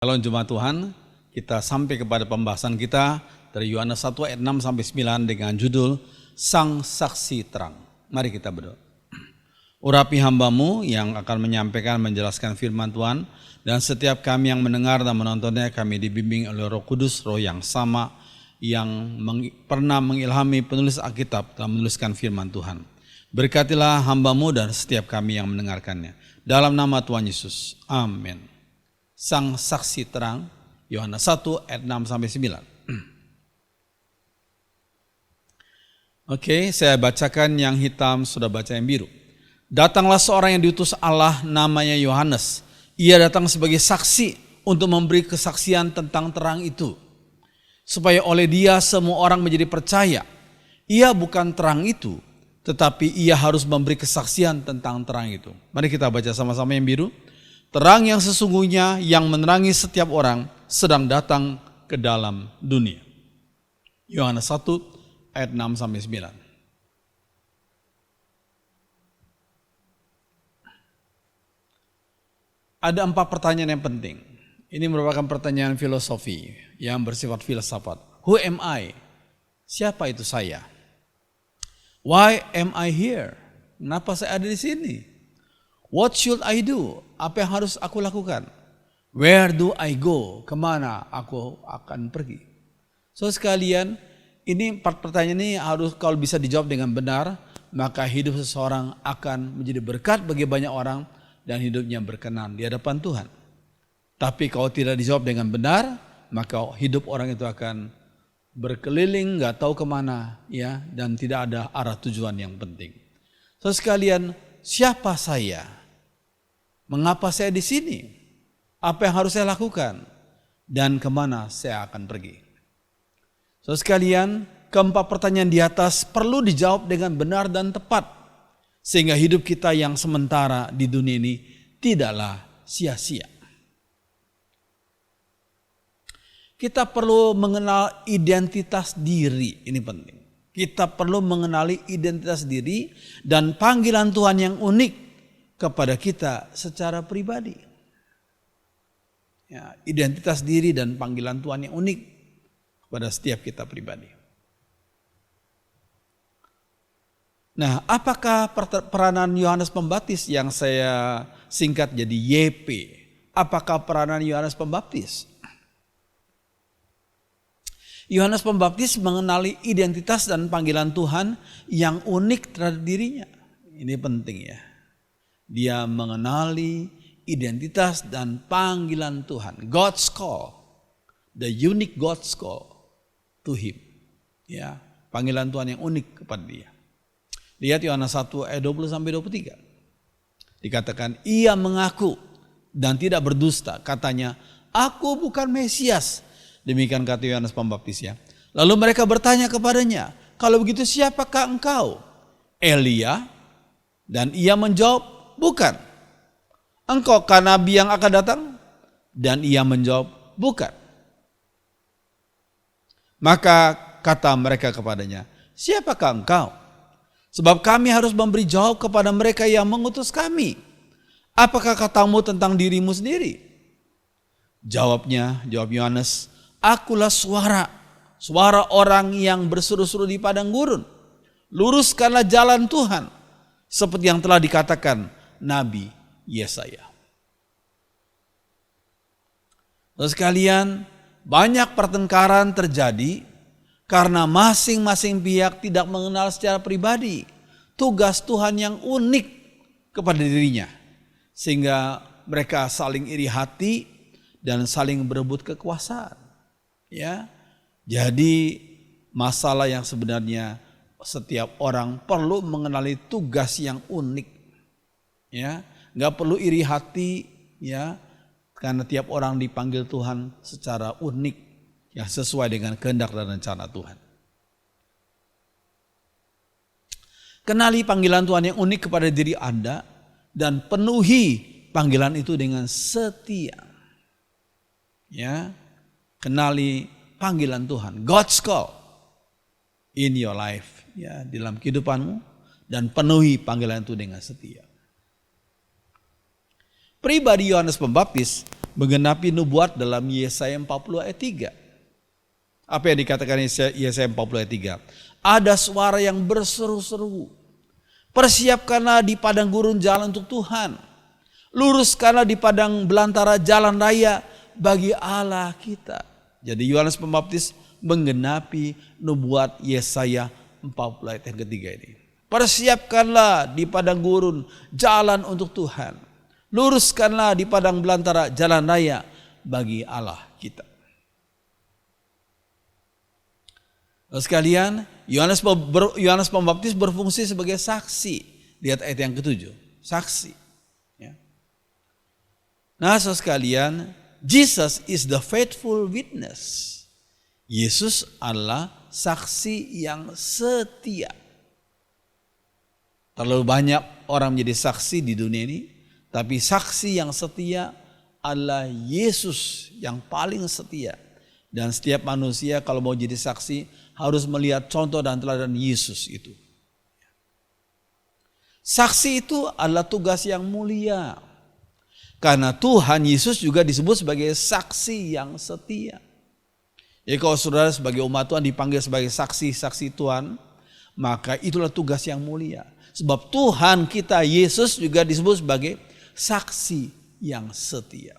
Kalau jemaat Tuhan, kita sampai kepada pembahasan kita dari Yohanes 1 ayat 6 sampai 9 dengan judul Sang Saksi Terang. Mari kita berdoa. Urapi hambamu yang akan menyampaikan, menjelaskan firman Tuhan, dan setiap kami yang mendengar dan menontonnya, kami dibimbing oleh Roh Kudus, Roh yang sama yang pernah mengilhami penulis Alkitab dalam menuliskan firman Tuhan. Berkatilah hambamu dan setiap kami yang mendengarkannya. Dalam nama Tuhan Yesus. Amin. Sang Saksi Terang, Yohanes 1 ayat 6 sampai 9. Oke, saya bacakan yang hitam, sudah baca yang biru. Datanglah seorang yang diutus Allah, namanya Yohanes. Ia datang sebagai saksi untuk memberi kesaksian tentang terang itu, supaya oleh dia semua orang menjadi percaya. Ia bukan terang itu, tetapi ia harus memberi kesaksian tentang terang itu. Mari kita baca sama-sama yang biru. Terang yang sesungguhnya yang menerangi setiap orang sedang datang ke dalam dunia. Yohanes 1 ayat 6 sampai 9. Ada 4 pertanyaan yang penting. Ini merupakan pertanyaan filosofi yang bersifat filsafat. Who am I? Siapa itu saya? Why am I here? Kenapa saya ada di sini? What should I do? Apa yang harus aku lakukan? Where do I go? Kemana aku akan pergi? So sekalian, ini 4 pertanyaan ini harus kalau bisa dijawab dengan benar, maka hidup seseorang akan menjadi berkat bagi banyak orang dan hidupnya berkenan di hadapan Tuhan. Tapi kalau tidak dijawab dengan benar, maka hidup orang itu akan berkeliling, nggak tahu kemana, ya, dan tidak ada arah tujuan yang penting. So sekalian, siapa saya? Mengapa saya di sini? Apa yang harus saya lakukan? Dan kemana saya akan pergi? So sekalian, keempat pertanyaan di atas perlu dijawab dengan benar dan tepat, sehingga hidup kita yang sementara di dunia ini tidaklah sia-sia. Kita perlu mengenal identitas diri, ini penting. Kita perlu mengenali identitas diri dan panggilan Tuhan yang unik kepada kita secara pribadi. Ya, identitas diri dan panggilan Tuhan yang unik kepada setiap kita pribadi. Nah, apakah peranan Yohanes Pembaptis yang saya singkat jadi YP? Apakah peranan Yohanes Pembaptis? Yohanes Pembaptis mengenali identitas dan panggilan Tuhan yang unik terhadap dirinya. Ini penting ya. Dia mengenali identitas dan panggilan Tuhan. God's call. The unique God's call to him. Ya, panggilan Tuhan yang unik kepada dia. Lihat Yohanes 1 ayat 20 sampai 23. Dikatakan ia mengaku dan tidak berdusta. Katanya, aku bukan Mesias. Demikian kata Yohanes Pembaptis ya. Lalu mereka bertanya kepadanya, kalau begitu siapakah engkau? Elia? Dan ia menjawab, bukan. Engkau kan nabi yang akan datang? Dan ia menjawab, bukan. Maka kata mereka kepadanya, siapakah engkau? Sebab kami harus memberi jawab kepada mereka yang mengutus kami. Apakah katamu tentang dirimu sendiri? Jawab Yohanes, akulah suara orang yang berseru-seru di padang gurun. Luruskanlah jalan Tuhan, seperti yang telah dikatakan Nabi Yesaya. Terus sekalian, banyak pertengkaran terjadi karena masing-masing pihak tidak mengenal secara pribadi tugas Tuhan yang unik kepada dirinya. Sehingga mereka saling iri hati dan saling berebut kekuasaan. Ya, jadi masalah yang sebenarnya setiap orang perlu mengenali tugas yang unik. Ya, nggak perlu iri hati, ya, karena tiap orang dipanggil Tuhan secara unik, yang sesuai dengan kehendak dan rencana Tuhan. Kenali panggilan Tuhan yang unik kepada diri Anda dan penuhi panggilan itu dengan setia. Ya, kenali panggilan Tuhan, God's call in your life, ya, dalam kehidupanmu, dan penuhi panggilan itu dengan setia. Pribadi Yohanes Pembaptis menggenapi nubuat dalam Yesaya 40 ayat 3. Apa yang dikatakan Yesaya 40 ayat 3? Ada suara yang berseru-seru. Persiapkanlah di padang gurun jalan untuk Tuhan. Luruskanlah di padang belantara jalan raya bagi Allah kita. Jadi Yohanes Pembaptis menggenapi nubuat Yesaya 40 ayat yang ketiga ini. Persiapkanlah di padang gurun jalan untuk Tuhan. Luruskanlah di padang belantara jalan raya bagi Allah kita. Sekalian, Yohanes Pembaptis berfungsi sebagai saksi. Lihat ayat yang ketujuh, saksi. Ya. Nah, sekalian, Jesus is the faithful witness. Yesus adalah saksi yang setia. Terlalu banyak orang menjadi saksi di dunia ini, tapi saksi yang setia adalah Yesus yang paling setia. Dan setiap manusia kalau mau jadi saksi harus melihat contoh dan teladan Yesus itu. Saksi itu adalah tugas yang mulia. Karena Tuhan Yesus juga disebut sebagai saksi yang setia. Jadi kalau saudara sebagai umat Tuhan dipanggil sebagai saksi-saksi Tuhan, maka itulah tugas yang mulia. Sebab Tuhan kita Yesus juga disebut sebagai saksi yang setia.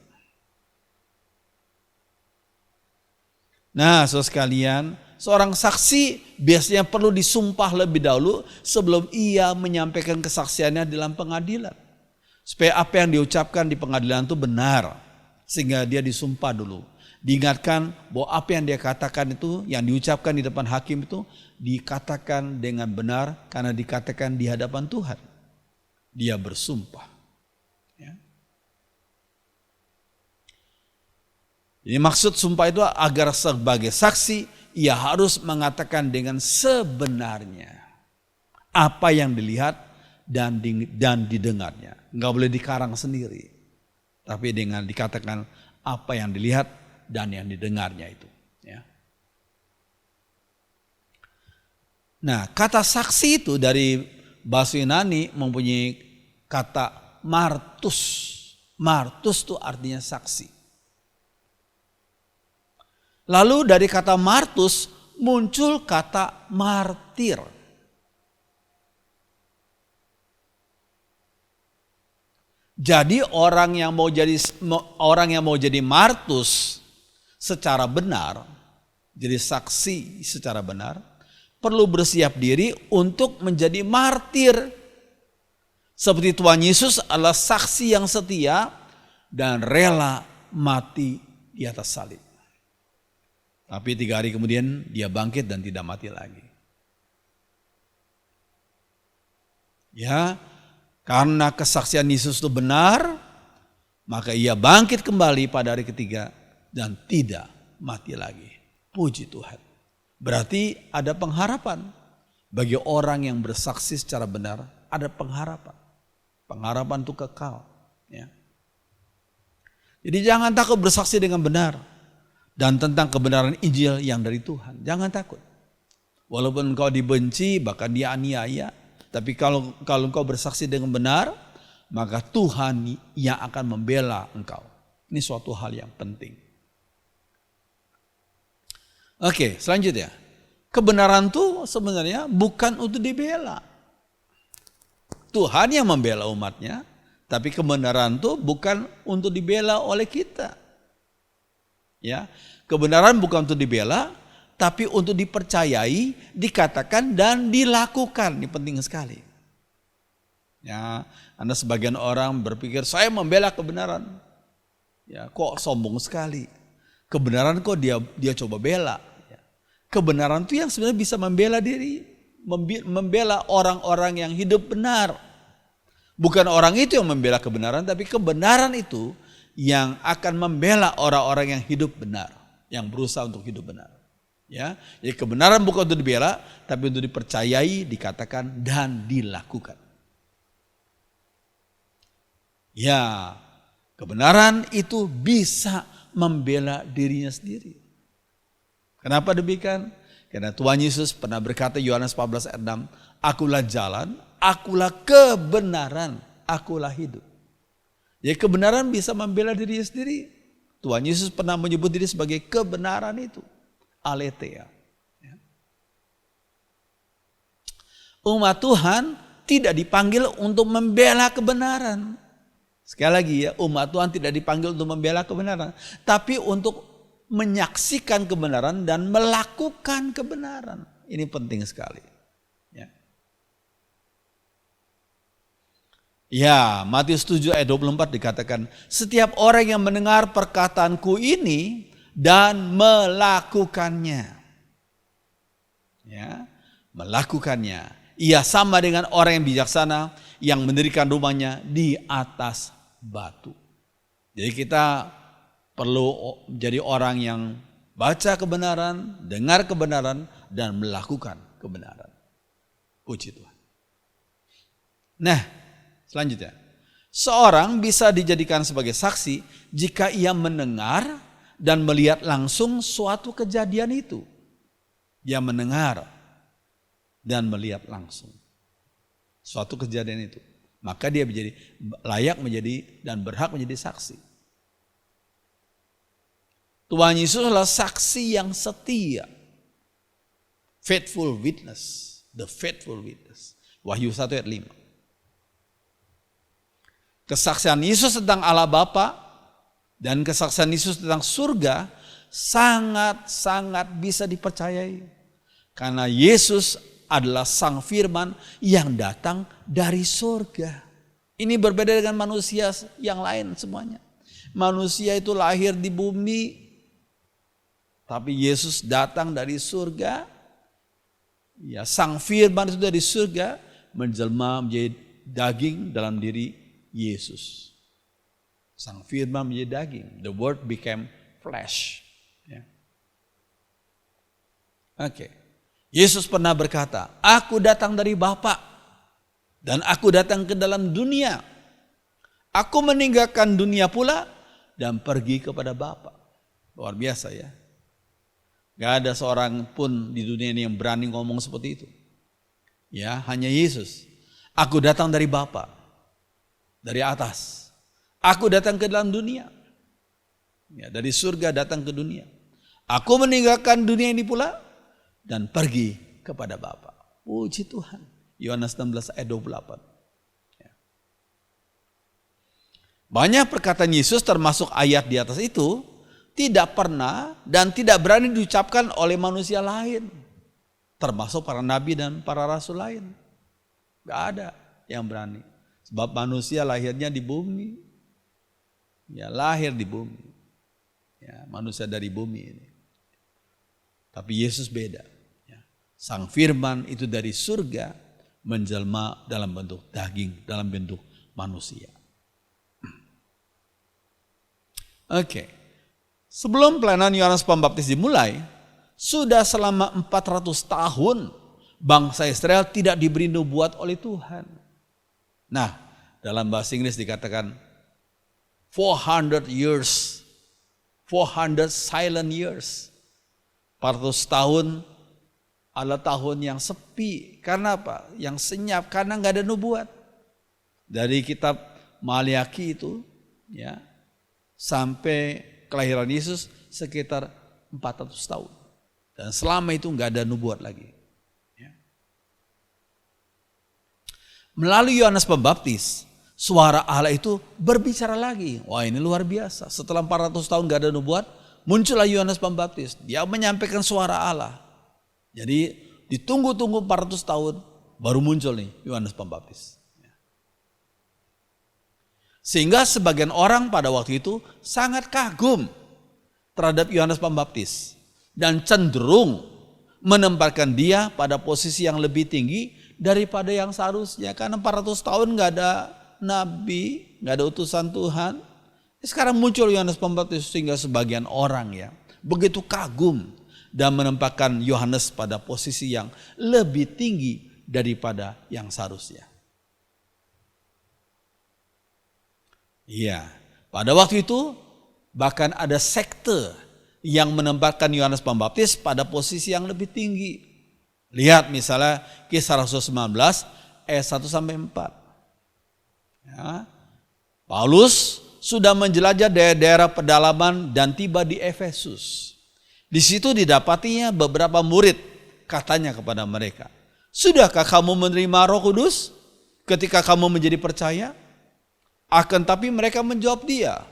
Nah, saudara sekalian, seorang saksi biasanya perlu disumpah lebih dahulu sebelum ia menyampaikan kesaksiannya dalam pengadilan. Supaya apa yang diucapkan di pengadilan itu benar. Sehingga dia disumpah dulu. Diingatkan bahwa apa yang dia katakan itu, yang diucapkan di depan hakim itu, dikatakan dengan benar karena dikatakan di hadapan Tuhan. Dia bersumpah. Ya. Jadi maksud sumpah itu agar sebagai saksi ia harus mengatakan dengan sebenarnya apa yang dilihat dan didengarnya. Enggak boleh dikarang sendiri. Tapi dengan dikatakan apa yang dilihat dan yang didengarnya itu. Ya. Nah, kata saksi itu dari bahasa Yunani mempunyai kata martus. Martus itu artinya saksi. Lalu dari kata martus muncul kata martir. Jadi orang yang mau jadi martus secara benar, jadi saksi secara benar, perlu bersiap diri untuk menjadi martir. Seperti Tuhan Yesus adalah saksi yang setia dan rela mati di atas salib. Tapi 3 hari kemudian dia bangkit dan tidak mati lagi. Ya, karena kesaksian Yesus itu benar, maka ia bangkit kembali pada hari ketiga dan tidak mati lagi. Puji Tuhan. Berarti ada pengharapan. Bagi orang yang bersaksi secara benar, ada pengharapan. Pengharapan itu kekal. Ya. Jadi jangan takut bersaksi dengan benar. Dan tentang kebenaran Injil yang dari Tuhan. Jangan takut. Walaupun engkau dibenci, bahkan dianiaya. Tapi kalau engkau bersaksi dengan benar, maka Tuhan yang akan membela engkau. Ini suatu hal yang penting. Oke, selanjutnya. Kebenaran itu sebenarnya bukan untuk dibela. Tuhan yang membela umatnya. Tapi kebenaran itu bukan untuk dibela oleh kita. Ya, kebenaran bukan untuk dibela, tapi untuk dipercayai, dikatakan dan dilakukan. Ini penting sekali. Ya, Anda sebagian orang berpikir saya membela kebenaran. Ya, kok sombong sekali. Kebenaran kok dia coba bela. Ya. Kebenaran itu yang sebenarnya bisa membela diri, membela orang-orang yang hidup benar. Bukan orang itu yang membela kebenaran, tapi kebenaran itu yang akan membela orang-orang yang hidup benar, yang berusaha untuk hidup benar. Ya, jadi kebenaran bukan untuk dibela, tapi untuk dipercayai, dikatakan dan dilakukan. Ya, kebenaran itu bisa membela dirinya sendiri. Kenapa demikian? Karena Tuhan Yesus pernah berkata Yohanes 14 ayat 6, akulah jalan, akulah kebenaran, akulah hidup. Jadi kebenaran bisa membela dirinya sendiri. Tuhan Yesus pernah menyebut diri sebagai kebenaran itu. Aletheia. Umat Tuhan tidak dipanggil untuk membela kebenaran. Sekali lagi ya, umat Tuhan tidak dipanggil untuk membela kebenaran. Tapi untuk menyaksikan kebenaran dan melakukan kebenaran. Ini penting sekali. Ya, Matius 7 ayat 24 dikatakan, setiap orang yang mendengar perkataanku ini dan melakukannya. Ya, melakukannya. Ia sama dengan orang yang bijaksana yang mendirikan rumahnya di atas batu. Jadi kita perlu jadi orang yang baca kebenaran, dengar kebenaran, dan melakukan kebenaran. Puji Tuhan. Nah, selanjutnya, seorang bisa dijadikan sebagai saksi jika ia mendengar dan melihat langsung suatu kejadian itu. Dia mendengar dan melihat langsung suatu kejadian itu. Maka dia menjadi layak menjadi dan berhak menjadi saksi. Tuhan Yesus adalah saksi yang setia. Faithful witness. The faithful witness. Wahyu 1 ayat 5. Kesaksian Yesus tentang Allah Bapa dan kesaksian Yesus tentang surga sangat-sangat bisa dipercayai. Karena Yesus adalah Sang Firman yang datang dari surga. Ini berbeda dengan manusia yang lain semuanya. Manusia itu lahir di bumi, tapi Yesus datang dari surga. Ya, Sang Firman itu dari surga menjelma menjadi daging dalam diri Yesus. Sang Firman menjadi daging. The Word became flesh. Ya. Oke. Yesus pernah berkata, aku datang dari Bapa dan aku datang ke dalam dunia. Aku meninggalkan dunia pula dan pergi kepada Bapa. Luar biasa ya. Gak ada seorang pun di dunia ini yang berani ngomong seperti itu. Ya, hanya Yesus. Aku datang dari Bapa. Dari atas. Aku datang ke dalam dunia. Ya, dari surga datang ke dunia. Aku meninggalkan dunia ini pula dan pergi kepada Bapa. Puji Tuhan. Yohanes 16 ayat 28. Ya. Banyak perkataan Yesus termasuk ayat di atas itu tidak pernah dan tidak berani diucapkan oleh manusia lain. Termasuk para nabi dan para rasul lain. Gak ada yang berani. Sebab manusia lahirnya di bumi. Ya, lahir di bumi. Ya, manusia dari bumi ini. Tapi Yesus beda. Ya. Sang Firman itu dari surga menjelma dalam bentuk daging, dalam bentuk manusia. Oke. Sebelum pelayanan Yohanes Pembaptis dimulai, sudah selama 400 tahun bangsa Israel tidak diberi nubuat oleh Tuhan. Nah, dalam bahasa Inggris dikatakan 400 years, 400 silent years. 400 tahun adalah tahun yang sepi. Karena apa? Yang senyap, karena nggak ada nubuat. Dari kitab Maliaki itu, ya, sampai kelahiran Yesus sekitar 400 tahun. Dan selama itu nggak ada nubuat lagi. Melalui Yohanes Pembaptis, suara Allah itu berbicara lagi. Wah, ini luar biasa. Setelah 400 tahun gak ada nubuat, muncullah Yohanes Pembaptis. Dia menyampaikan suara Allah. Jadi ditunggu-tunggu 400 tahun baru muncul nih Yohanes Pembaptis. Sehingga sebagian orang pada waktu itu sangat kagum terhadap Yohanes Pembaptis. Dan cenderung menempatkan dia pada posisi yang lebih tinggi daripada yang seharusnya. Karena 400 tahun gak ada nabi, gak ada utusan Tuhan. Sekarang muncul Yohanes Pembaptis sehingga sebagian orang ya begitu kagum dan menempatkan Yohanes pada posisi yang lebih tinggi daripada yang seharusnya. Iya, pada waktu itu bahkan ada sekte yang menempatkan Yohanes Pembaptis pada posisi yang lebih tinggi. Lihat misalnya Kisah Rasul 19 ayat 1-4. Ya. Paulus sudah menjelajah daerah-daerah pedalaman dan tiba di Efesus. Di situ didapatinya beberapa murid, katanya kepada mereka, "Sudahkah kamu menerima Roh Kudus ketika kamu menjadi percaya?" Akan tapi mereka menjawab dia,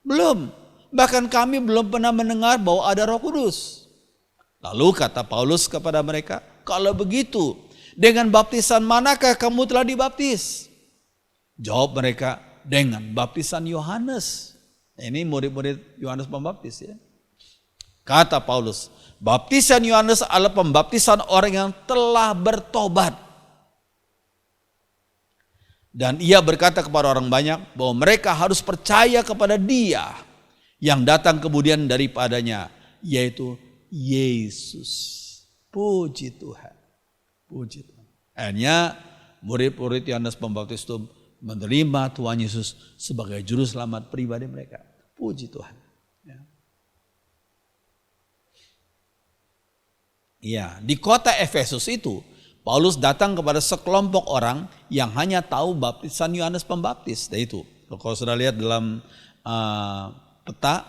"Belum, bahkan kami belum pernah mendengar bahwa ada Roh Kudus." Lalu kata Paulus kepada mereka, "Kalau begitu, dengan baptisan manakah kamu telah dibaptis?" Jawab mereka, "Dengan baptisan Yohanes." Ini murid-murid Yohanes Pembaptis ya. Kata Paulus, baptisan Yohanes adalah pembaptisan orang yang telah bertobat. Dan ia berkata kepada orang banyak bahwa mereka harus percaya kepada Dia yang datang kemudian daripadanya, yaitu Yesus. Puji Tuhan. Puji Tuhan. Akhirnya murid-murid Yohanes Pembaptis itu menerima Tuhan Yesus sebagai juru selamat pribadi mereka. Puji Tuhan. Ya, di kota Efesus itu Paulus datang kepada sekelompok orang yang hanya tahu baptisan Yohanes Pembaptis. Dan itu, kalau sudah lihat dalam peta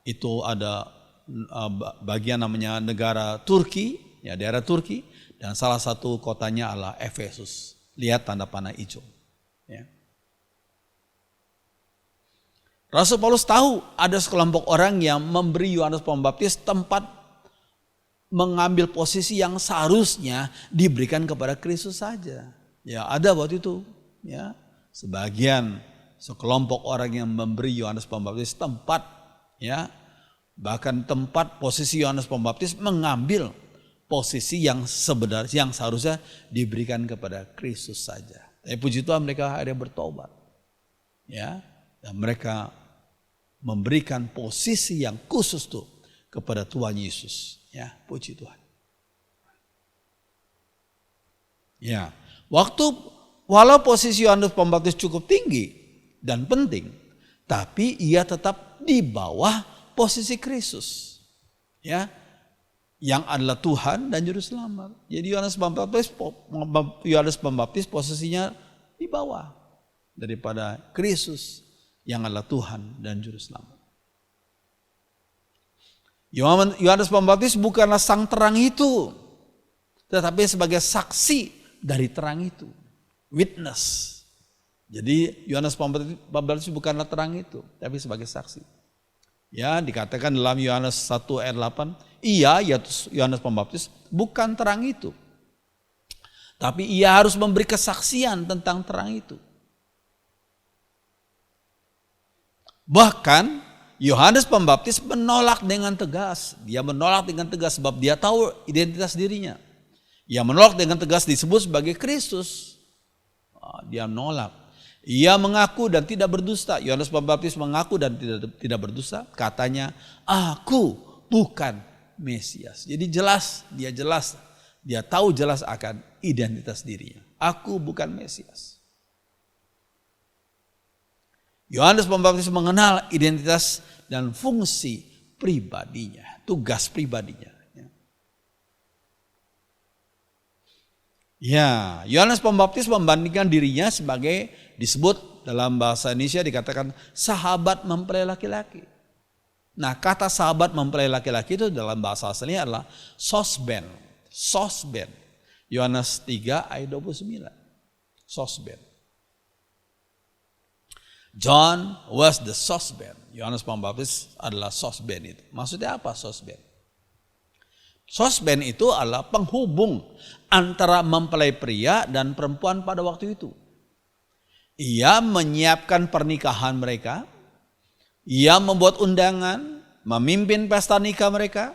itu ada bagian namanya negara Turki, ya daerah Turki, dan salah satu kotanya adalah Efesus. Lihat tanda panah hijau. Ya. Rasul Paulus tahu ada sekelompok orang yang memberi Yohanes Pembaptis tempat mengambil posisi yang seharusnya diberikan kepada Kristus saja. Ya, ada waktu itu, ya. Sekelompok orang yang memberi Yohanes Pembaptis tempat, ya. Bahkan tempat posisi Yohanes Pembaptis mengambil posisi yang sebenarnya yang seharusnya diberikan kepada Kristus saja. Tapi puji Tuhan mereka akhirnya bertobat. Ya, dan mereka memberikan posisi yang khusus tuh kepada Tuhan Yesus. Ya, puji Tuhan. Ya, walau posisi Yohanes Pembaptis cukup tinggi dan penting, tapi ia tetap di bawah posisi Kristus. Ya, yang adalah Tuhan dan juru selamat. Jadi Yohanes Pembaptis posisinya di bawah daripada Kristus yang adalah Tuhan dan juru selamat. Yohanes Pembaptis bukanlah sang terang itu, tetapi sebagai saksi dari terang itu. Witness. Jadi Yohanes Pembaptis bukanlah terang itu, tapi sebagai saksi. Ya, dikatakan dalam Yohanes 1 ayat 8, ia yaitu Yohanes Pembaptis bukan terang itu. Tapi ia harus memberi kesaksian tentang terang itu. Bahkan Yohanes Pembaptis menolak dengan tegas. Dia menolak dengan tegas sebab dia tahu identitas dirinya. Ia menolak dengan tegas disebut sebagai Kristus. Dia menolak. Ia mengaku dan tidak berdusta. Yohanes Pembaptis mengaku dan tidak berdusta. Katanya, "Aku bukan Mesias." Jadi dia tahu jelas akan identitas dirinya. Aku bukan Mesias. Yohanes Pembaptis mengenal identitas dan fungsi pribadinya, tugas pribadinya. Ya, Yohanes Pembaptis membandingkan dirinya sebagai disebut dalam bahasa Indonesia dikatakan sahabat mempelai laki-laki. Nah, kata sahabat mempelai laki-laki itu dalam bahasa aslinya adalah sosben. Sosben. Yohanes 3 ayat 29. Sosben. John was the sosben. Yohanes Pembaptis adalah sosben itu. Maksudnya apa sosben? Sosben itu adalah penghubung antara mempelai pria dan perempuan pada waktu itu. Ia menyiapkan pernikahan mereka. Ia membuat undangan, memimpin pesta nikah mereka.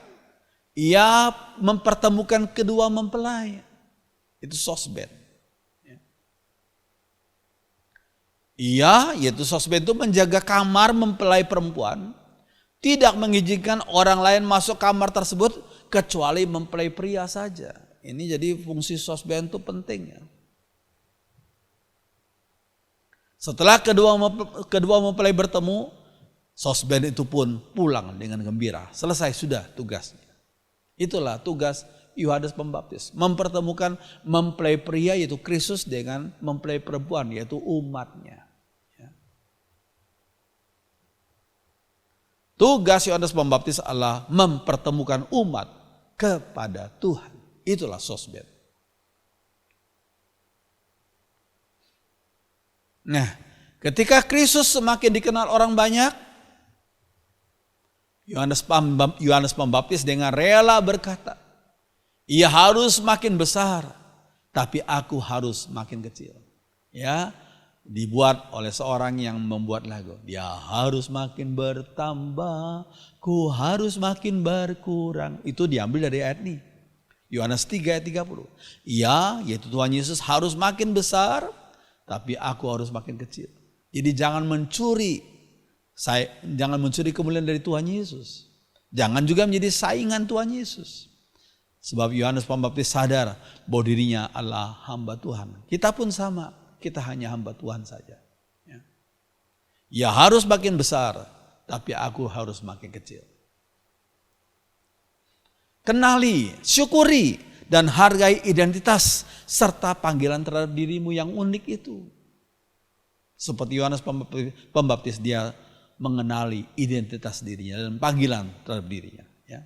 Ia mempertemukan kedua mempelai. Itu sosben. Ia, yaitu sosben itu menjaga kamar mempelai perempuan, tidak mengizinkan orang lain masuk kamar tersebut kecuali mempelai pria saja. Ini jadi fungsi sosben itu penting ya. Setelah kedua mempelai bertemu, sosben itu pun pulang dengan gembira. Selesai sudah tugasnya. Itulah tugas Yohanes Pembaptis, mempertemukan mempelai pria yaitu Kristus dengan mempelai perempuan yaitu umatnya. Tugas Yohanes Pembaptis adalah mempertemukan umat kepada Tuhan. Itulah sosbed. Nah, ketika Kristus semakin dikenal orang banyak, Yohanes Pembaptis dengan rela berkata, ia harus makin besar, tapi aku harus makin kecil. Ya, dibuat oleh seorang yang membuat lagu. Dia harus makin bertambah, ku harus makin berkurang. Itu diambil dari ayat ini. Yohanes 3 ayat 30. Ia, yaitu Tuhan Yesus harus makin besar, tapi aku harus makin kecil. Jadi jangan mencuri kemuliaan dari Tuhan Yesus. Jangan juga menjadi saingan Tuhan Yesus. Sebab Yohanes Pembaptis sadar bahwa dirinya adalah hamba Tuhan. Kita pun sama, kita hanya hamba Tuhan saja. Ya harus makin besar, tapi aku harus makin kecil. Kenali, syukuri, dan hargai identitas serta panggilan terhadap dirimu yang unik itu. Seperti Yohanes Pembaptis, dia mengenali identitas dirinya dan panggilan terhadap dirinya. Ya.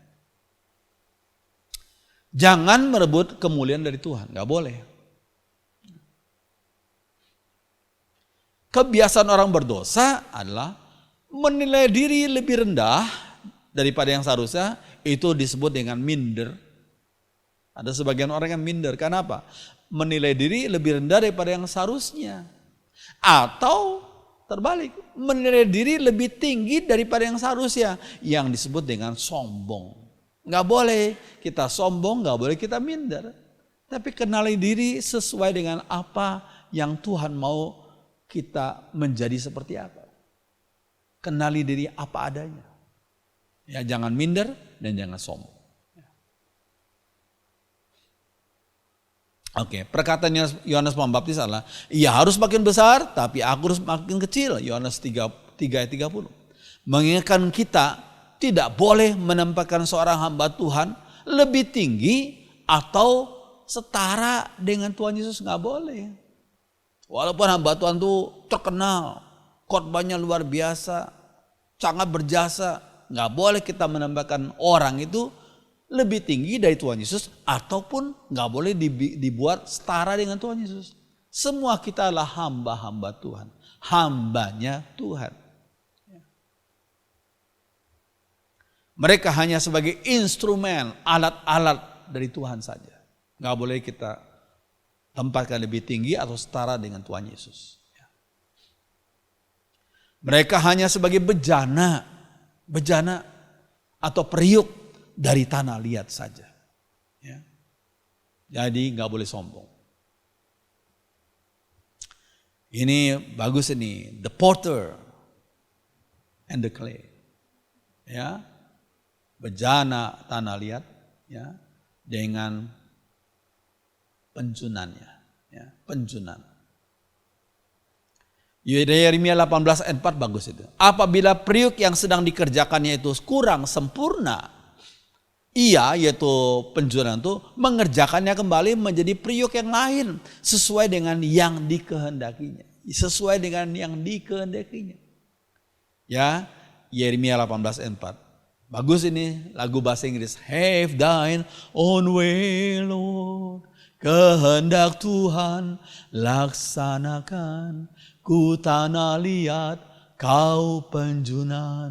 Jangan merebut kemuliaan dari Tuhan, gak boleh. Kebiasaan orang berdosa adalah menilai diri lebih rendah daripada yang seharusnya. Itu disebut dengan minder. Ada sebagian orang yang minder. Kenapa? Menilai diri lebih rendah daripada yang seharusnya. Atau terbalik, menilai diri lebih tinggi daripada yang seharusnya. Yang disebut dengan sombong. Gak boleh kita sombong, gak boleh kita minder. Tapi kenali diri sesuai dengan apa yang Tuhan mau kita menjadi seperti apa. Kenali diri apa adanya. Ya, jangan minder dan jangan sombong. Oke, perkataan Yohanes Pembaptis adalah, ia harus makin besar tapi aku harus makin kecil. Yohanes 3 ayat 30. Mengingatkan kita tidak boleh menempatkan seorang hamba Tuhan lebih tinggi atau setara dengan Tuhan Yesus, nggak boleh. Walaupun hamba Tuhan itu terkenal, khotbahnya luar biasa, sangat berjasa, nggak boleh kita menambahkan orang itu lebih tinggi dari Tuhan Yesus, ataupun nggak boleh dibuat setara dengan Tuhan Yesus. Semua kita adalah hamba-hamba Tuhan, hambanya Tuhan. Mereka hanya sebagai instrumen, alat-alat dari Tuhan saja. Nggak boleh kita tempatkan lebih tinggi atau setara dengan Tuhan Yesus. Mereka hanya sebagai bejana atau periuk dari tanah liat saja. Ya. Jadi nggak boleh sombong. Ini bagus ini, the potter and the clay. Ya, bejana tanah liat, ya, dengan pencunannya, ya, pencunan. Yeremia 18 ayat 4 bagus itu. Apabila periuk yang sedang dikerjakannya itu kurang sempurna, ia, yaitu pencunan itu, mengerjakannya kembali menjadi periuk yang lain sesuai dengan yang dikehendakinya. Sesuai dengan yang dikehendakinya. Ya, Yeremia 18 ayat 4. Bagus ini lagu bahasa Inggris. Have thine own way, Lord. Kehendak Tuhan laksanakan. Ku tanah liat, kau penjunan.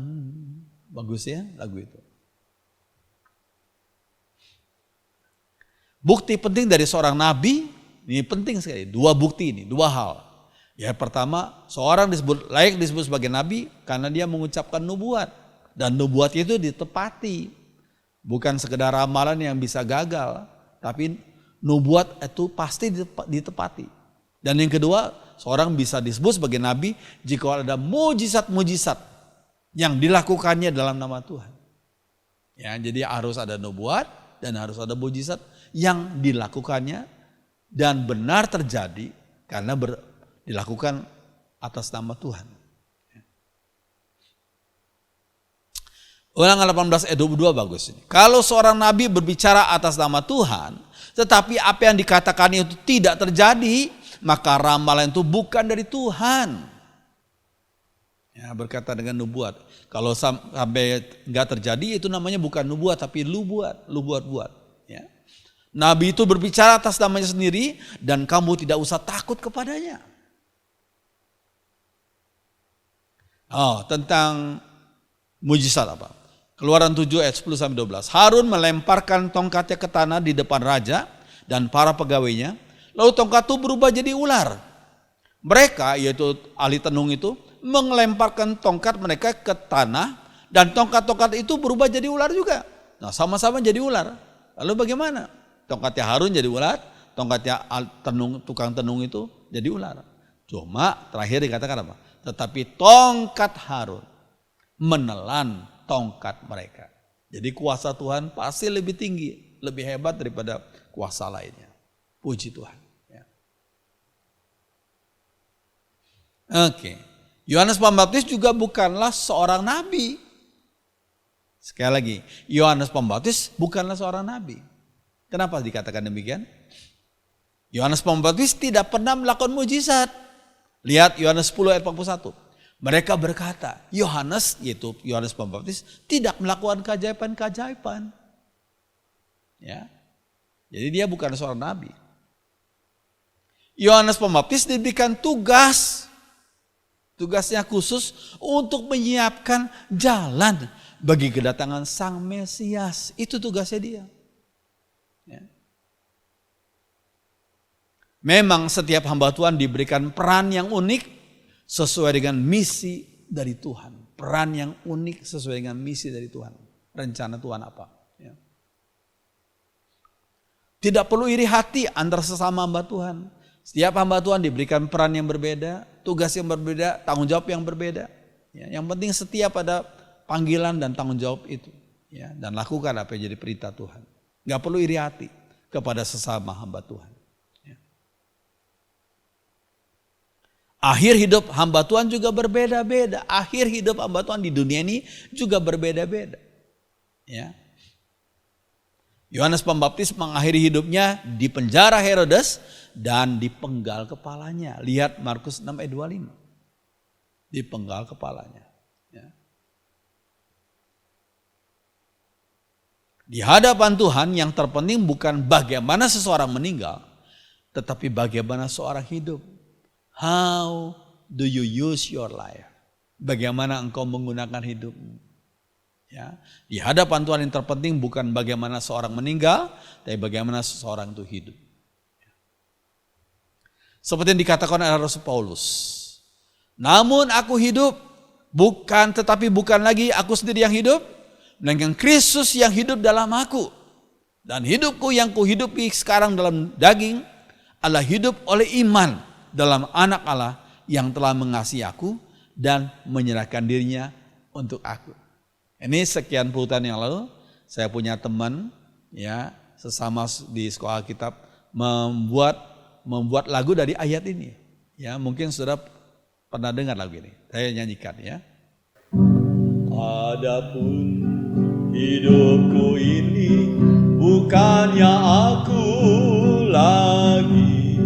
Bagus ya lagu itu. Bukti penting dari seorang nabi, ini penting sekali. Dua bukti ini, dua hal. Ya, pertama, seorang layak disebut sebagai nabi karena dia mengucapkan nubuat. Dan nubuat itu ditepati. Bukan sekedar ramalan yang bisa gagal, tapi nubuat itu pasti ditepati. Dan yang kedua, seorang bisa disebut sebagai nabi jika ada mujizat-mujizat yang dilakukannya dalam nama Tuhan. Ya, jadi harus ada nubuat dan harus ada mujizat yang dilakukannya dan benar terjadi karena dilakukan atas nama Tuhan. Ulangan 18 ayat 22 bagus ini. Kalau seorang nabi berbicara atas nama Tuhan, tetapi apa yang dikatakan itu tidak terjadi, maka ramalan itu bukan dari Tuhan. Ya, berkata dengan nubuat. Kalau sampai nggak terjadi itu namanya bukan nubuat tapi lu buat. Ya. Nabi itu berbicara atas namanya sendiri dan kamu tidak usah takut kepadanya. Tentang mujizat apa? Keluaran 7 ayat 10 sampai 12. Harun melemparkan tongkatnya ke tanah di depan raja dan para pegawainya. Lalu tongkat itu berubah jadi ular. Mereka, yaitu ahli tenung itu, melemparkan tongkat mereka ke tanah dan tongkat-tongkat itu berubah jadi ular juga. Nah, sama-sama jadi ular. Lalu bagaimana? Tongkatnya Harun jadi ular, tongkatnya tukang tenung itu jadi ular. Cuma terakhir dikatakan apa? Tetapi tongkat Harun menelan tongkat mereka. Jadi kuasa Tuhan pasti lebih tinggi, lebih hebat daripada kuasa lainnya. Puji Tuhan. Ya. Oke. Yohanes Pembaptis juga bukanlah seorang nabi. Sekali lagi, Yohanes Pembaptis bukanlah seorang nabi. Kenapa dikatakan demikian? Yohanes Pembaptis tidak pernah melakukan mujizat. Lihat Yohanes 10 ayat 41. Mereka berkata, Yohanes, yaitu Yohanes Pembaptis, tidak melakukan keajaiban-keajaiban. Ya. Jadi dia bukan seorang nabi. Yohanes Pembaptis diberikan tugasnya khusus untuk menyiapkan jalan bagi kedatangan Sang Mesias. Itu tugasnya dia. Ya. Memang setiap hamba Tuhan diberikan peran yang unik sesuai dengan misi dari Tuhan. Peran yang unik sesuai dengan misi dari Tuhan. Rencana Tuhan apa. Ya. Tidak perlu iri hati antara sesama hamba Tuhan. Setiap hamba Tuhan diberikan peran yang berbeda, tugas yang berbeda, tanggung jawab yang berbeda. Ya, yang penting setia pada panggilan dan tanggung jawab itu. Ya, dan lakukan apa yang jadi perintah Tuhan. Gak perlu iri hati kepada sesama hamba Tuhan. Akhir hidup hamba Tuhan juga berbeda-beda. Akhir hidup hamba Tuhan di dunia ini juga berbeda-beda. Ya. Yohanes Pembaptis mengakhiri hidupnya di penjara Herodes dan dipenggal kepalanya. Lihat Markus 6 ayat 25. Dipenggal kepalanya. Ya. Di hadapan Tuhan yang terpenting bukan bagaimana seseorang meninggal, tetapi bagaimana seorang hidup. How do you use your life? Bagaimana engkau menggunakan hidupmu? Ya, di hadapan Tuhan yang terpenting bukan bagaimana seorang meninggal, tapi bagaimana seseorang itu hidup. Seperti yang dikatakan oleh Rasul Paulus. Namun aku hidup, tetapi bukan lagi aku sendiri yang hidup, melainkan Kristus yang hidup dalam aku. Dan hidupku yang kuhidupi sekarang dalam daging adalah hidup oleh iman dalam anak Allah yang telah mengasihi aku dan menyerahkan dirinya untuk aku. Ini sekian puluh tahun yang lalu saya punya teman ya sesama di sekolah kitab membuat lagu dari ayat ini. Ya, mungkin sudah pernah dengar lagu ini. Saya nyanyikan ya. Adapun hidupku ini bukannya aku lagi,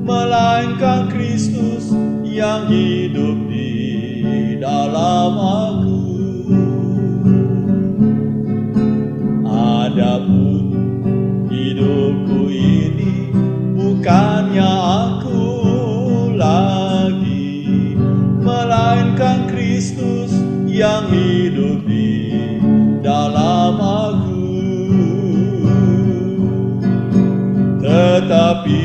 melainkan Kristus yang hidup di dalam aku. Adapun hidupku ini bukannya aku lagi, melainkan Kristus yang hidup di dalam aku. Tetapi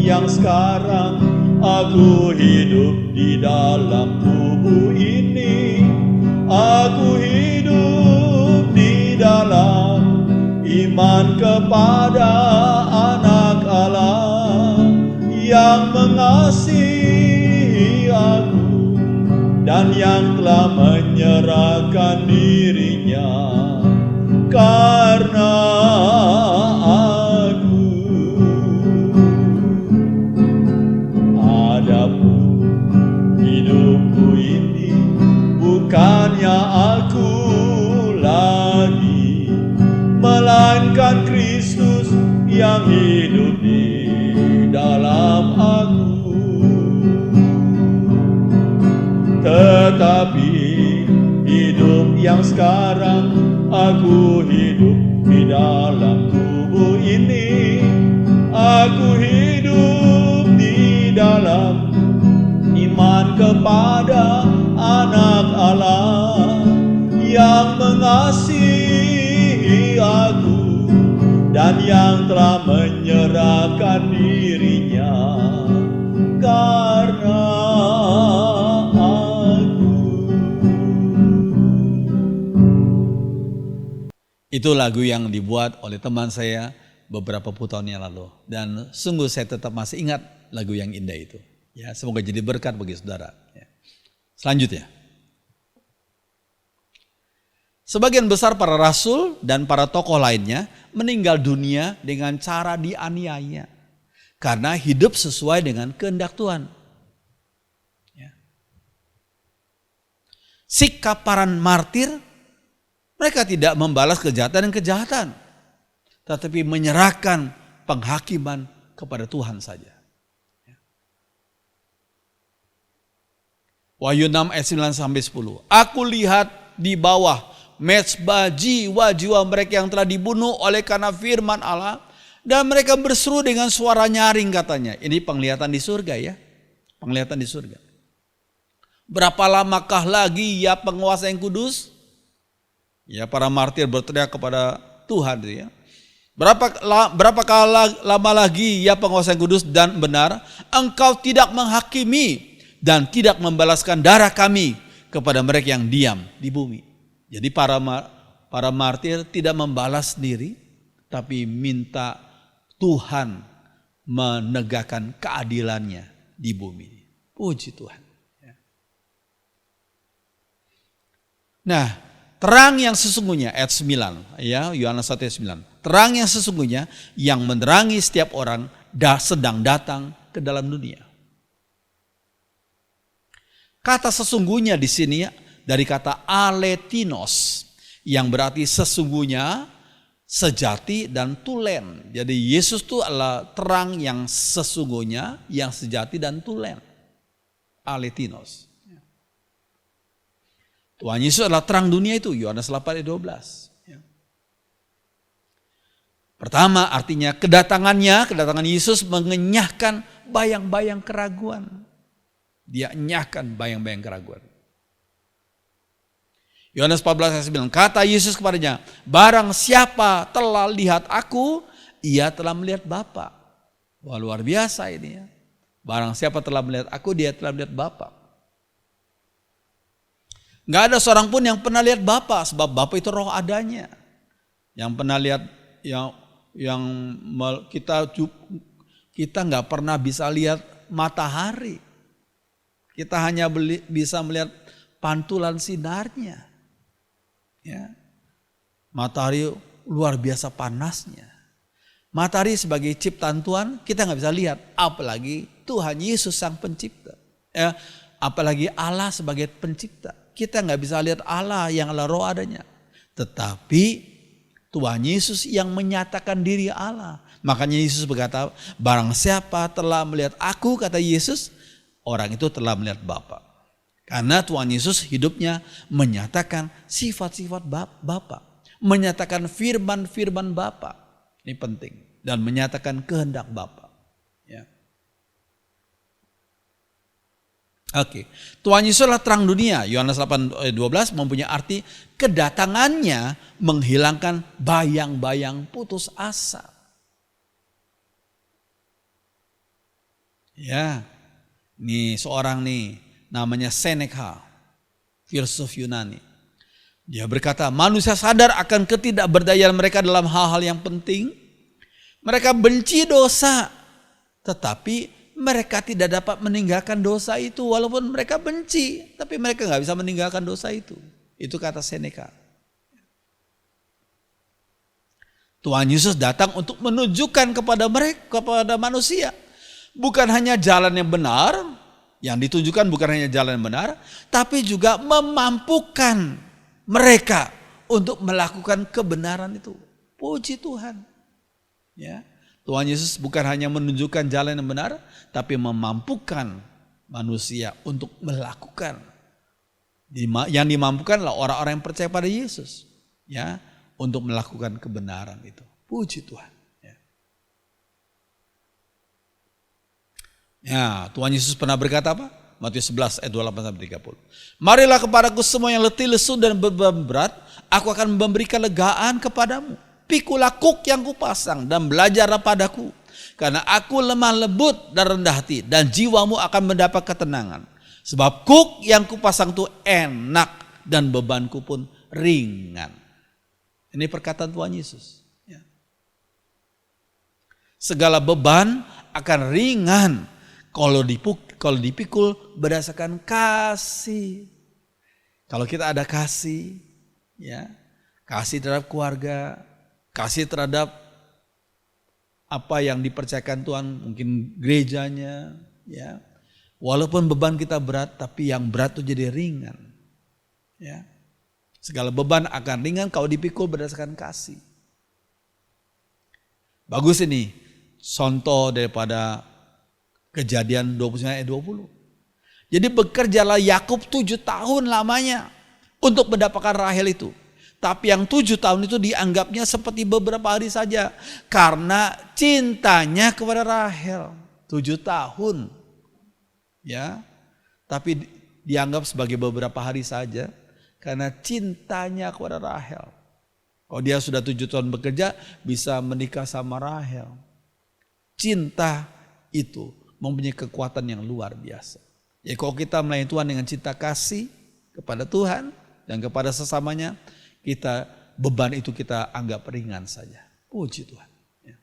yang sekarang aku hidup di dalam tubuh ini, aku hidup di dalam iman kepada anak Allah yang mengasihi aku dan yang telah menyerahkan dirinya karena bukannya aku lagi, melainkan Kristus yang hidup di dalam aku. yang sekarang aku hidup di dalam tubuh ini. Aku hidup di dalam iman kepada Anak Allah yang mengasihi aku dan yang telah menyerahkan dirinya karena aku. Itu lagu yang dibuat oleh teman saya beberapa puluh tahun yang lalu. Dan sungguh saya tetap masih ingat lagu yang indah itu. Ya, semoga jadi berkat bagi saudara. Ya. Selanjutnya. Sebagian besar para rasul dan para tokoh lainnya meninggal dunia dengan cara dianiaya. Karena hidup sesuai dengan kehendak Tuhan. Ya. Sikap para martir, mereka tidak membalas kejahatan dan kejahatan. Tetapi menyerahkan penghakiman kepada Tuhan saja. Wahyu 6 ayat 9-10. Aku lihat di bawah mezbah jiwa-jiwa mereka yang telah dibunuh oleh karena firman Allah. Dan mereka berseru dengan suara nyaring katanya. Ini penglihatan di surga ya. Penglihatan di surga. Berapa lamakah lagi ya penguasa yang kudus? Ya, para martir berteriak kepada Tuhan ya. Berapakah lama lagi ya penguasa yang kudus dan benar, engkau tidak menghakimi dan tidak membalaskan darah kami kepada mereka yang diam di bumi. Jadi para martir tidak membalas sendiri, tapi minta Tuhan menegakkan keadilannya di bumi. Puji Tuhan. Nah, terang yang sesungguhnya ayat 9 ya, Yohanes 1 ayat 9. Terang yang sesungguhnya yang menerangi setiap orang sedang datang ke dalam dunia. Kata sesungguhnya di sini dari kata aletinos yang berarti sesungguhnya, sejati dan tulen. Jadi Yesus itu adalah terang yang sesungguhnya, yang sejati dan tulen. Aletinos. Tuhan Yesus adalah terang dunia itu, Yohanes 8 ayat 12. Pertama artinya kedatangan Yesus mengenyahkan bayang-bayang keraguan. Dia enyahkan bayang-bayang keraguan. Yohanes 14 ayat 9, kata Yesus kepadanya, barang siapa telah lihat aku, ia telah melihat Bapa. Wah, luar biasa ini ya. Barang siapa telah melihat aku, dia telah melihat Bapa. Gak ada seorang pun yang pernah lihat Bapa, sebab Bapa itu roh adanya. Yang pernah lihat yang kita nggak pernah bisa lihat matahari. Kita hanya bisa melihat pantulan sinarnya. Ya. Matahari luar biasa panasnya. Matahari sebagai ciptaan Tuhan kita nggak bisa lihat, apalagi Tuhan Yesus sang pencipta. Ya, apalagi Allah sebagai pencipta. Kita nggak bisa lihat Allah yang adalah roh adanya. Tetapi Tuhan Yesus yang menyatakan diri Allah. Makanya Yesus berkata, barang siapa telah melihat aku, kata Yesus, orang itu telah melihat Bapa. Karena Tuhan Yesus hidupnya menyatakan sifat-sifat Bapa. Menyatakan firman-firman Bapa. Ini penting. Dan menyatakan kehendak Bapa. Ya. Oke, Tuhan Yesus adalah terang dunia. Yohanes 8:12 mempunyai arti kedatangannya menghilangkan bayang-bayang putus asa. Ya, ini seorang nih namanya Seneca, filsuf Yunani. Dia berkata, manusia sadar akan ketidakberdayaan mereka dalam hal-hal yang penting. Mereka benci dosa, tetapi mereka tidak dapat meninggalkan dosa itu. Walaupun mereka benci, tapi mereka gak bisa meninggalkan dosa itu. Itu kata Seneca. Tuhan Yesus datang untuk menunjukkan kepada mereka, kepada manusia. Bukan hanya jalan yang benar, yang ditunjukkan bukan hanya jalan yang benar, tapi juga memampukan mereka untuk melakukan kebenaran itu. Puji Tuhan. Ya. Tuhan Yesus bukan hanya menunjukkan jalan yang benar, tapi memampukan manusia untuk melakukan Yang dimampukan adalah orang-orang yang percaya pada Yesus, ya, untuk melakukan kebenaran itu. Puji Tuhan. Ya, Tuhan Yesus pernah berkata apa? Matius 11 ayat 28-30. Marilah kepadaku semua yang letih, lesu dan beban berat, aku akan memberikan legaan kepadamu. Pikulah kuk yang kupasang dan belajarlah padaku, karena aku lemah lembut dan rendah hati, dan jiwamu akan mendapat ketenangan. Sebab kuk yang kupasang itu enak dan bebanku pun ringan. Ini perkataan Tuhan Yesus. Ya. Segala beban akan ringan kalau dipikul berdasarkan kasih. Kalau kita ada kasih, ya, kasih terhadap keluarga, kasih terhadap apa yang dipercayakan Tuhan, mungkin gerejanya, ya. Walaupun beban kita berat, tapi yang berat itu jadi ringan. Ya. Segala beban akan ringan kalau dipikul berdasarkan kasih. Bagus ini contoh daripada Kejadian 29 ayat 20. Jadi bekerjalah Yakub 7 tahun lamanya untuk mendapatkan Rahel itu. Tapi yang 7 tahun itu dianggapnya seperti beberapa hari saja. Karena cintanya kepada Rahel. 7 tahun. Ya. Tapi dianggap sebagai beberapa hari saja. Karena cintanya kepada Rahel. Kalau dia sudah 7 tahun bekerja, bisa menikah sama Rahel. Cinta itu mempunyai kekuatan yang luar biasa. Ya, kalau kita melayani Tuhan dengan cinta kasih kepada Tuhan dan kepada sesamanya, beban itu kita anggap ringan saja. Puji Tuhan. Ya.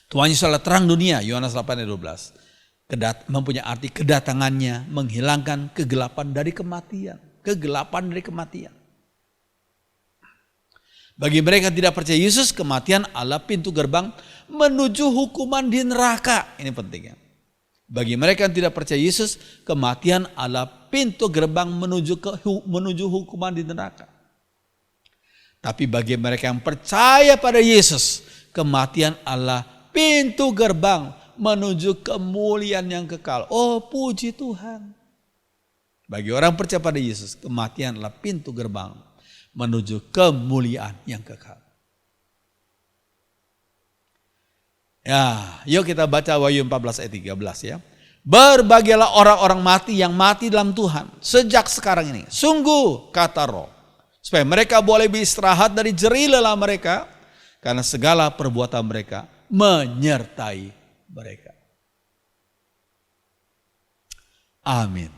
Tuhan Yesus adalah terang dunia, Yohanes 8 ayat 12. Mempunyai arti kedatangannya menghilangkan kegelapan dari kematian. Kegelapan dari kematian. Bagi mereka yang tidak percaya Yesus, kematian adalah pintu gerbang menuju hukuman di neraka. Ini pentingnya. Bagi mereka yang tidak percaya Yesus, kematian adalah pintu gerbang menuju hukuman di neraka. Tapi bagi mereka yang percaya pada Yesus, kematian adalah pintu gerbang menuju kemuliaan yang kekal. Oh, puji Tuhan. Bagi orang percaya pada Yesus, kematian adalah pintu gerbang menuju kemuliaan yang kekal. Ya, yuk kita baca Wahyu 14 ayat 13 ya. Berbahagialah orang-orang mati yang mati dalam Tuhan sejak sekarang ini. Sungguh, kata Roh, supaya mereka boleh beristirahat dari jerih lelah mereka, karena segala perbuatan mereka menyertai mereka. Amin.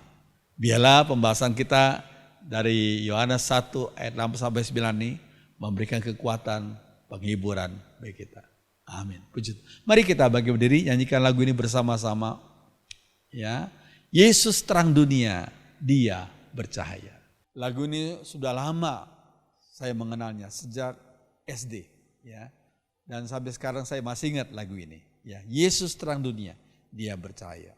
Biarlah pembahasan kita dari Yohanes 1 ayat 6-9 ini memberikan kekuatan, penghiburan bagi kita. Amin. Puji Tuhan. Mari kita bangkit berdiri, nyanyikan lagu ini bersama-sama. Ya, Yesus terang dunia, Dia bercahaya. Lagu ini sudah lama saya mengenalnya, sejak SD, ya. Dan sampai sekarang saya masih ingat lagu ini. Ya, Yesus terang dunia, Dia bercahaya.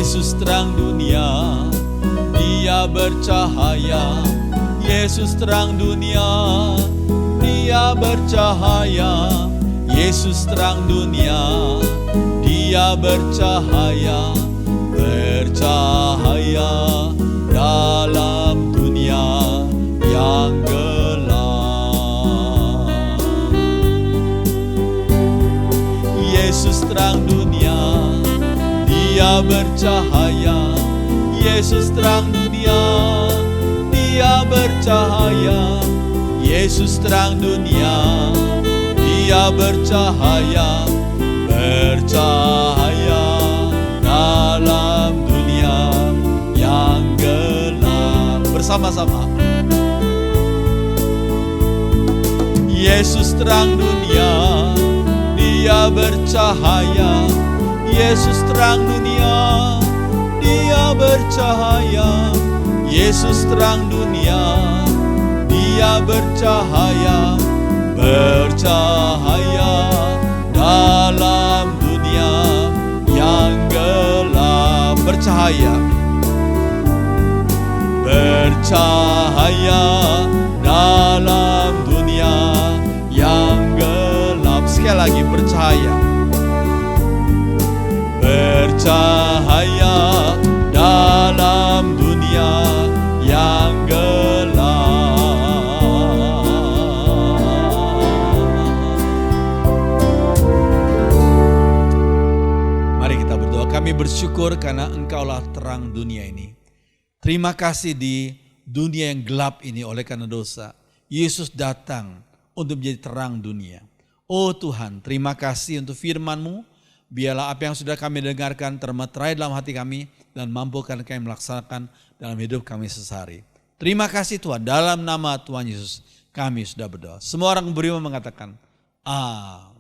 Yesus terang dunia, Dia bercahaya. Yesus terang dunia, Dia bercahaya. Yesus terang dunia, Dia bercahaya. Bercahaya dalam dunia yang gelap. Yesus terang dunia, Dia bercahaya. Yesus terang dunia, Dia bercahaya. Yesus terang dunia, Dia bercahaya. Bercahaya dalam dunia yang gelap. Bersama-sama. Yesus terang dunia, Dia bercahaya. Yesus terang dunia, Dia bercahaya. Yesus terang dunia, Dia bercahaya. Bercahaya dalam dunia yang gelap. Bercahaya. Bercahaya bercahaya dalam dunia yang gelap. Sekali lagi, bercahaya. Bercahaya dalam dunia yang gelap. Mari kita berdoa. Kami bersyukur karena Engkaulah terang dunia ini. Terima kasih di dunia yang gelap ini oleh karena dosa. Yesus datang untuk menjadi terang dunia. Oh Tuhan, terima kasih untuk firman-Mu. Biarlah apa yang sudah kami dengarkan termeterai dalam hati kami dan mampukan kami melaksanakan dalam hidup kami sehari-hari. Terima kasih Tuhan, dalam nama Tuhan Yesus kami sudah berdoa. Semua orang beriman mengatakan, Amin.